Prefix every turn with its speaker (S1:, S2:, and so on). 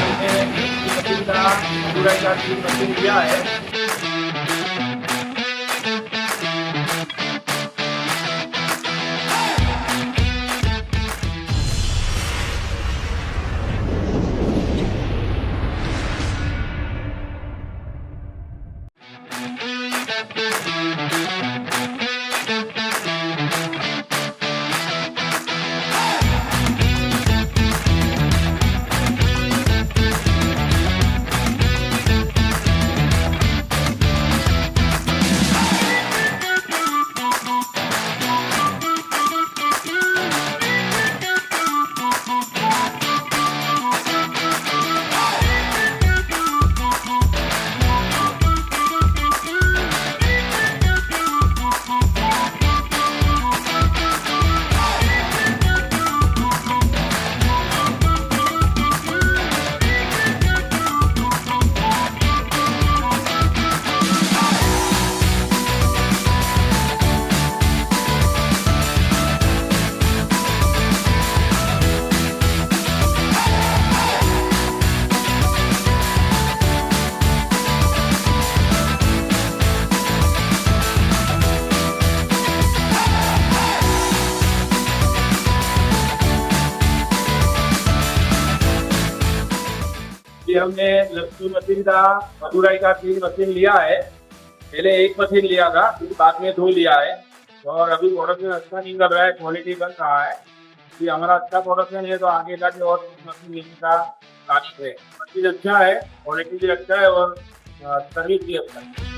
S1: हमने मशीन का पूरा का मशीन लिया है। ये हमने लक्ष्मी मशीन का मदुराई का 3 मशीन लिया है। पहले एक मशीन लिया था, फिर बाद में 2 लिया है और अभी प्रोडक्शन अच्छा नहीं कर रहा है, क्वालिटी बन रहा है। कि हमारा अच्छा प्रोडक्शन है तो आगे जाके और मशीन लेने का ताकत है। मशीन अच्छा है, क्वालिटी भी अच्छा है और सर्विस भी अच्छा है।